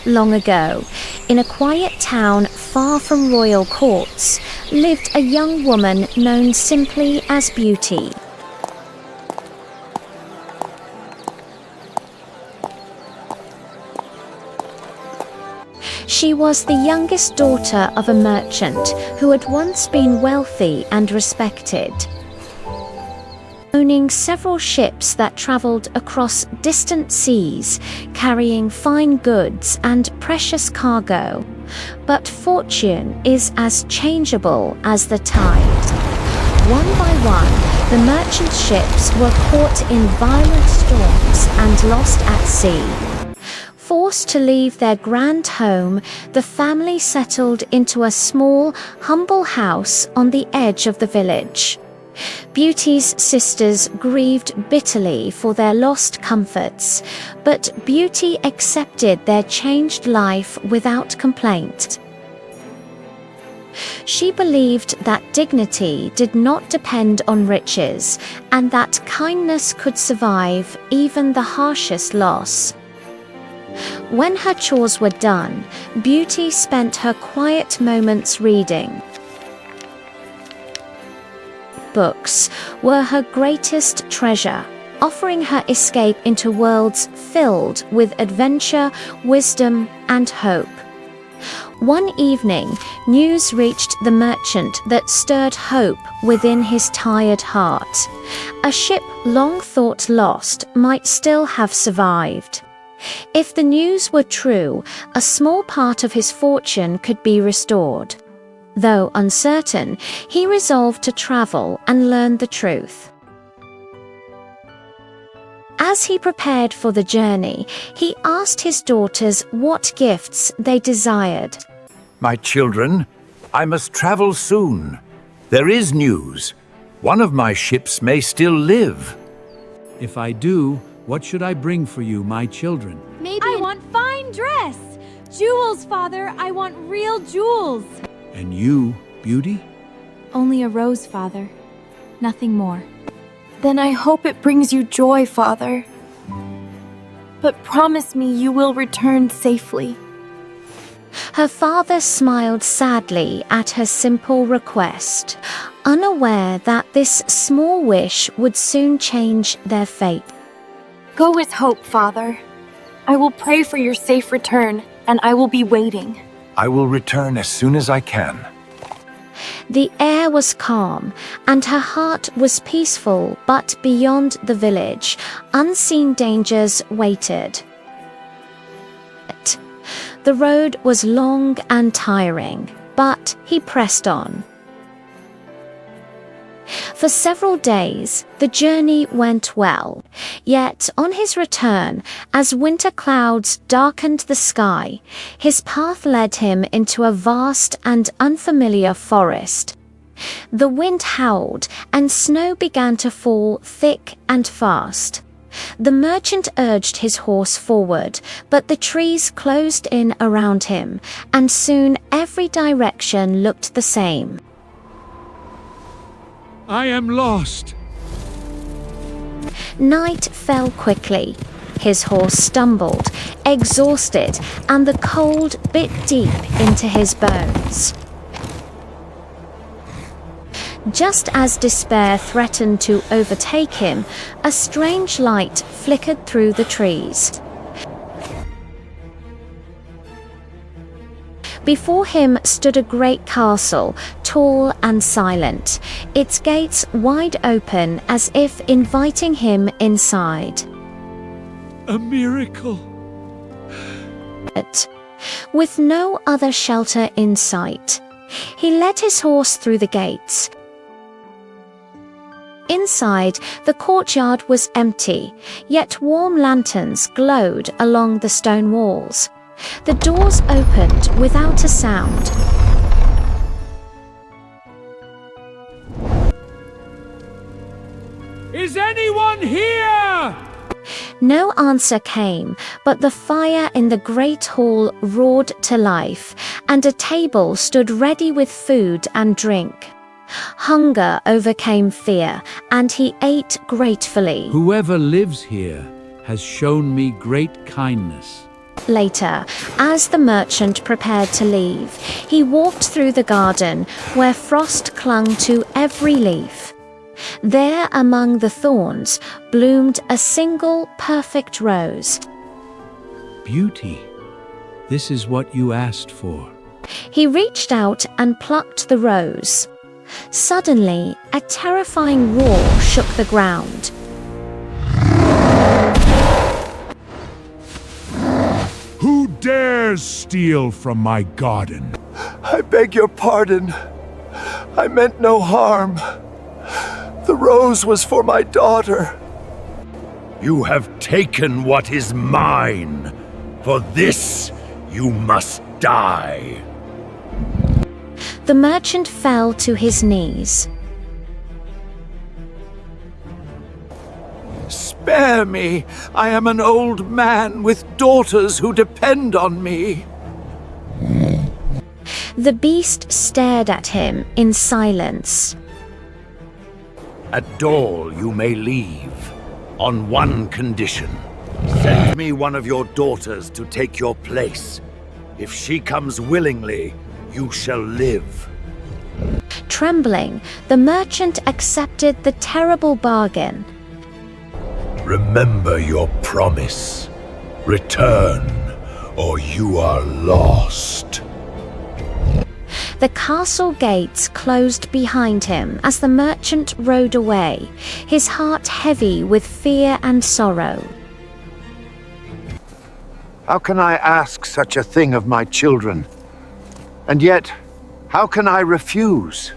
Long ago, in a quiet town far from royal courts, lived a young woman known simply as Beauty. She was the youngest daughter of a merchant who had once been wealthy and respected, owning several ships that traveled across distant seas, carrying fine goods and precious cargo. But fortune is as changeable as the tide. One by one, the merchant's ships were caught in violent storms and lost at sea. Forced to leave their grand home, the family settled into a small, humble house on the edge of the village. Beauty's sisters grieved bitterly for their lost comforts, but Beauty accepted their changed life without complaint. She believed that dignity did not depend on riches, and that kindness could survive even the harshest loss. When her chores were done, Beauty spent her quiet moments reading. Books were her greatest treasure, offering her escape into worlds filled with adventure, wisdom, and hope. One evening, news reached the merchant that stirred hope within his tired heart. A ship long thought lost might still have survived. If the news were true, a small part of his fortune could be restored. Though uncertain, he resolved to travel and learn the truth. As he prepared for the journey, he asked his daughters what gifts they desired. My children, I must travel soon. There is news. One of my ships may still live. If I do, what should I bring for you, my children? I want fine dress. Jewels, Father. I want real jewels. And you, Beauty? Only a rose, Father. Nothing more. Then I hope it brings you joy, Father. But promise me you will return safely. Her father smiled sadly at her simple request, unaware that this small wish would soon change their fate. Go with hope, Father. I will pray for your safe return, and I will be waiting. I will return as soon as I can. The air was calm, and her heart was peaceful, but beyond the village, unseen dangers waited. The road was long and tiring, but he pressed on. For several days, the journey went well. Yet on his return, as winter clouds darkened the sky, his path led him into a vast and unfamiliar forest. The wind howled, and snow began to fall thick and fast. The merchant urged his horse forward, but the trees closed in around him, and soon every direction looked the same. I am lost. Night fell quickly. His horse stumbled, exhausted, and the cold bit deep into his bones. Just as despair threatened to overtake him, a strange light flickered through the trees. Before him stood a great castle, tall and silent, its gates wide open as if inviting him inside. A miracle. With no other shelter in sight, he led his horse through the gates. Inside, the courtyard was empty, yet warm lanterns glowed along the stone walls. The doors opened without a sound. Is anyone here? No answer came, but the fire in the great hall roared to life, and a table stood ready with food and drink. Hunger overcame fear, and he ate gratefully. Whoever lives here has shown me great kindness. Later, as the merchant prepared to leave, he walked through the garden where frost clung to every leaf. There, among the thorns, bloomed a single perfect rose. Beauty, this is what you asked for. He reached out and plucked the rose. Suddenly, a terrifying roar shook the ground. Who dares steal from my garden? I beg your pardon. I meant no harm. The rose was for my daughter. You have taken what is mine. For this, you must die. The merchant fell to his knees. Spare me. I am an old man with daughters who depend on me. The beast stared at him in silence. At Dole you may leave, on one condition. Send me one of your daughters to take your place. If she comes willingly, you shall live. Trembling, the merchant accepted the terrible bargain. Remember your promise. Return, or you are lost. The castle gates closed behind him as the merchant rode away, his heart heavy with fear and sorrow. How can I ask such a thing of my children? And yet, how can I refuse?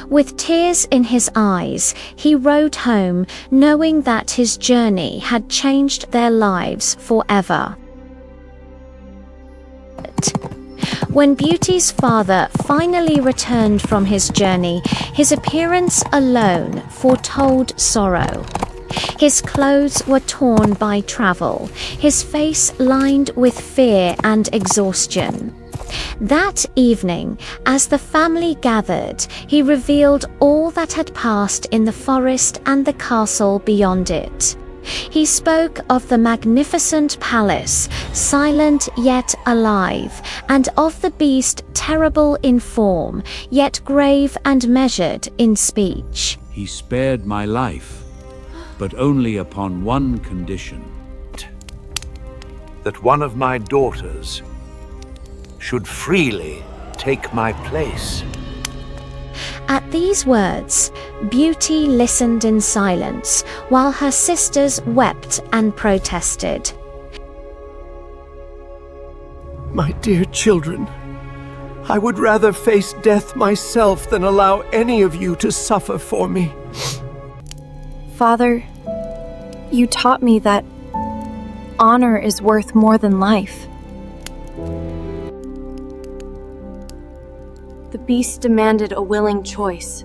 With tears in his eyes, he rode home, knowing that his journey had changed their lives forever. When Beauty's father finally returned from his journey, his appearance alone foretold sorrow. His clothes were torn by travel, his face lined with fear and exhaustion. That evening, as the family gathered, he revealed all that had passed in the forest and the castle beyond it. He spoke of the magnificent palace, silent yet alive, and of the beast terrible in form, yet grave and measured in speech. He spared my life, but only upon one condition. That one of my daughters should freely take my place. At these words, Beauty listened in silence, while her sisters wept and protested. My dear children, I would rather face death myself than allow any of you to suffer for me. Father, you taught me that honor is worth more than life. The beast demanded a willing choice,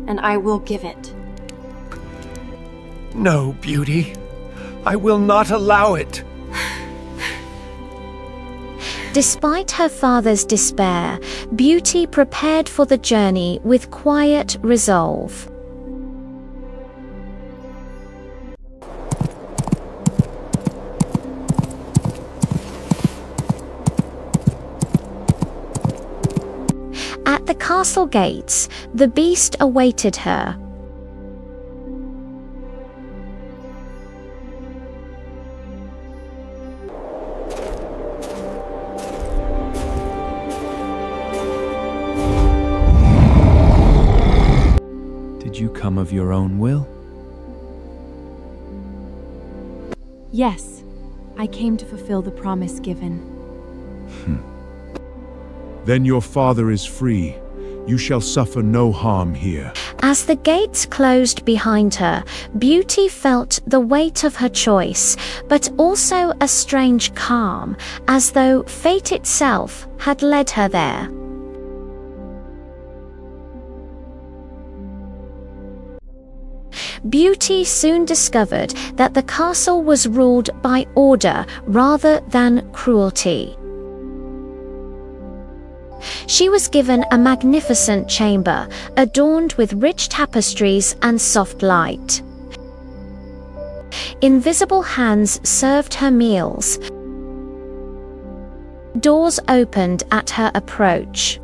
and I will give it. No, Beauty. I will not allow it. Despite her father's despair, Beauty prepared for the journey with quiet resolve. At the castle gates, the beast awaited her. Did you come of your own will? Yes, I came to fulfill the promise given. Then your father is free. You shall suffer no harm here. As the gates closed behind her, Beauty felt the weight of her choice, but also a strange calm, as though fate itself had led her there. Beauty soon discovered that the castle was ruled by order rather than cruelty. She was given a magnificent chamber, adorned with rich tapestries and soft light. Invisible hands served her meals. Doors opened at her approach.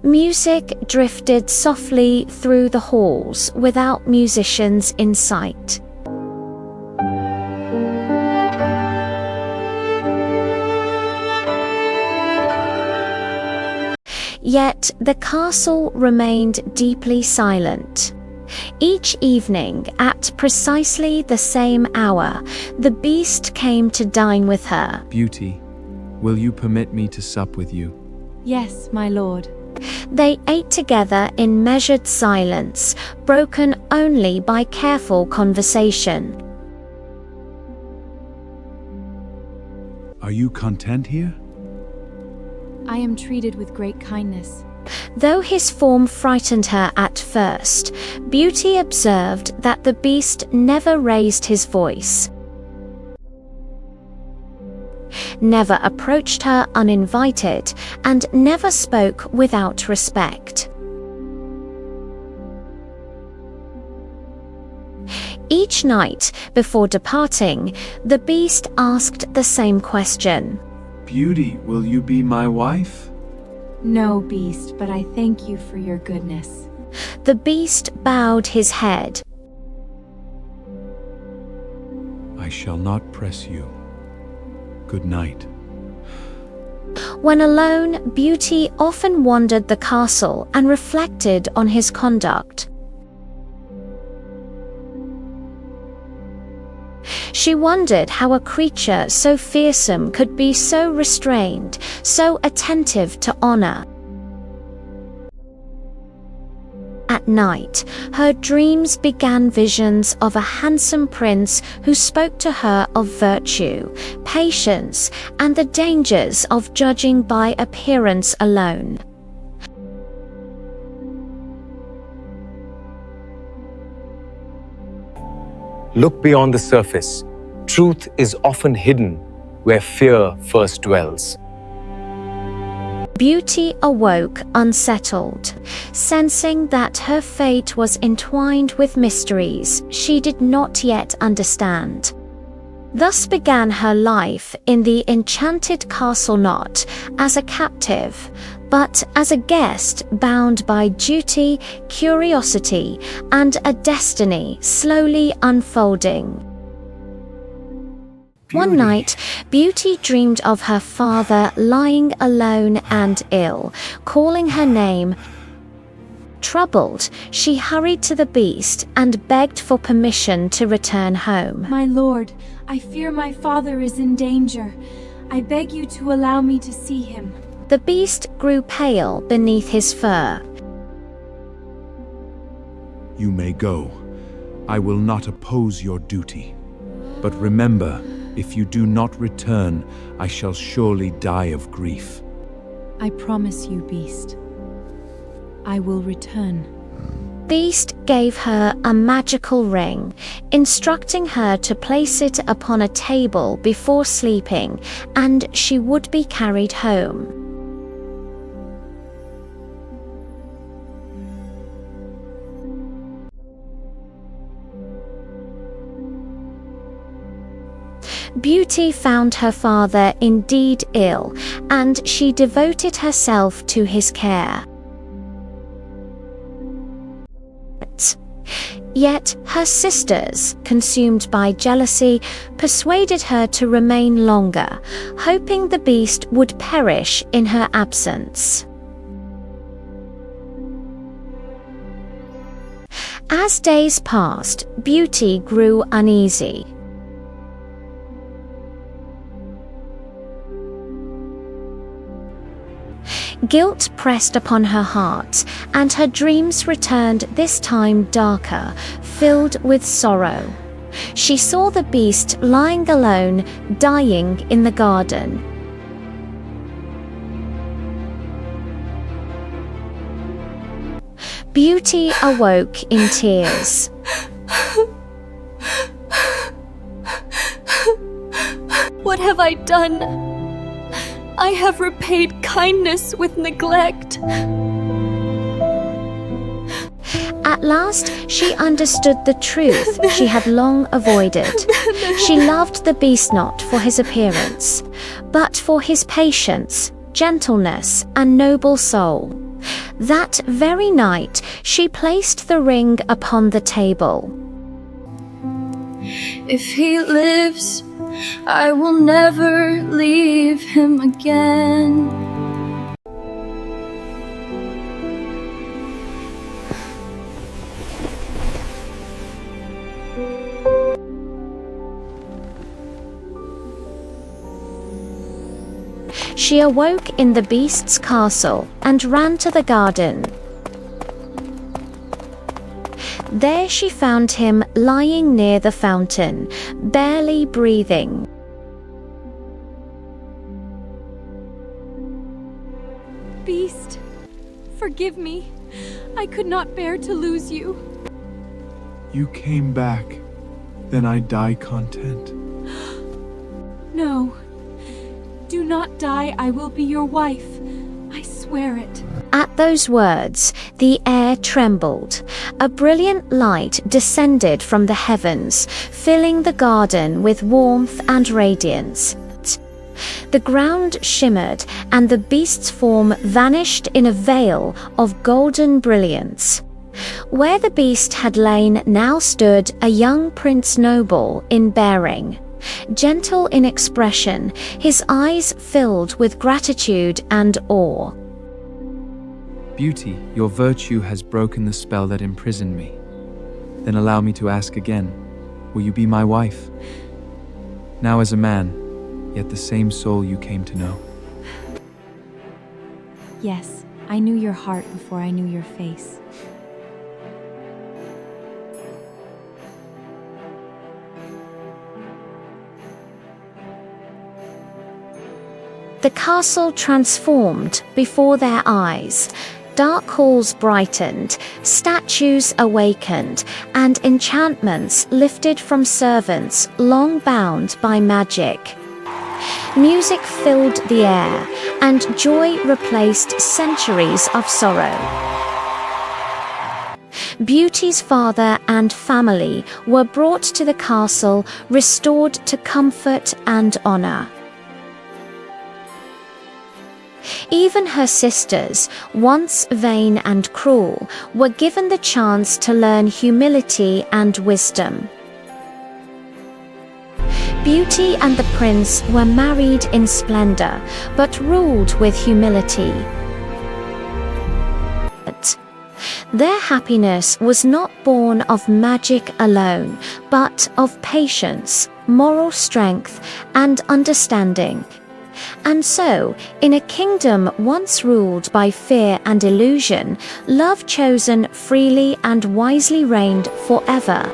Music drifted softly through the halls without musicians in sight. Yet the castle remained deeply silent. Each evening, at precisely the same hour, the beast came to dine with her. Beauty, will you permit me to sup with you? Yes, my lord. They ate together in measured silence, broken only by careful conversation. Are you content here? I am treated with great kindness. Though his form frightened her at first, Beauty observed that the beast never raised his voice, never approached her uninvited, and never spoke without respect. Each night, before departing, the beast asked the same question. Beauty, will you be my wife? No, beast, but I thank you for your goodness. The beast bowed his head. I shall not press you. Good night. When alone, Beauty often wandered the castle and reflected on his conduct. She wondered how a creature so fearsome could be so restrained, so attentive to honor. At night, her dreams began visions of a handsome prince who spoke to her of virtue, patience, and the dangers of judging by appearance alone. Look beyond the surface. Truth is often hidden where fear first dwells. Beauty awoke unsettled, sensing that her fate was entwined with mysteries she did not yet understand. Thus began her life in the enchanted castle, not as a captive, but as a guest bound by duty, curiosity, and a destiny slowly unfolding. One night, Beauty dreamed of her father lying alone and ill, calling her name. Troubled, she hurried to the beast and begged for permission to return home. My lord, I fear my father is in danger. I beg you to allow me to see him. The beast grew pale beneath his fur. You may go. I will not oppose your duty. But remember, if you do not return, I shall surely die of grief. I promise you, beast. I will return. Beast gave her a magical ring, instructing her to place it upon a table before sleeping, and she would be carried home. Beauty found her father indeed ill, and she devoted herself to his care. Yet her sisters, consumed by jealousy, persuaded her to remain longer, hoping the beast would perish in her absence. As days passed, Beauty grew uneasy. Guilt pressed upon her heart, and her dreams returned, this time darker, filled with sorrow. She saw the beast lying alone, dying in the garden. Beauty awoke in tears. What have I done? I have repaid kindness with neglect. At last, she understood the truth she had long avoided. She loved the beast not for his appearance, but for his patience, gentleness, and noble soul. That very night, she placed the ring upon the table. If he lives, I will never leave him again. She awoke in the beast's castle and ran to the garden. There she found him lying near the fountain, barely breathing. Beast, forgive me. I could not bear to lose you. You came back, then I die content. No. Do not die, I will be your wife. I swear it. At those words, the air trembled. A brilliant light descended from the heavens, filling the garden with warmth and radiance. The ground shimmered, and the beast's form vanished in a veil of golden brilliance. Where the beast had lain now stood a young prince noble in bearing. Gentle in expression, his eyes filled with gratitude and awe. Beauty, your virtue has broken the spell that imprisoned me. Then allow me to ask again, will you be my wife? Now as a man, yet the same soul you came to know. Yes, I knew your heart before I knew your face. The castle transformed before their eyes. Dark halls brightened, statues awakened, and enchantments lifted from servants long bound by magic. Music filled the air, and joy replaced centuries of sorrow. Beauty's father and family were brought to the castle, restored to comfort and honor. Even her sisters, once vain and cruel, were given the chance to learn humility and wisdom. Beauty and the prince were married in splendor, but ruled with humility. Their happiness was not born of magic alone, but of patience, moral strength, and understanding. And so, in a kingdom once ruled by fear and illusion, love chosen freely and wisely reigned forever.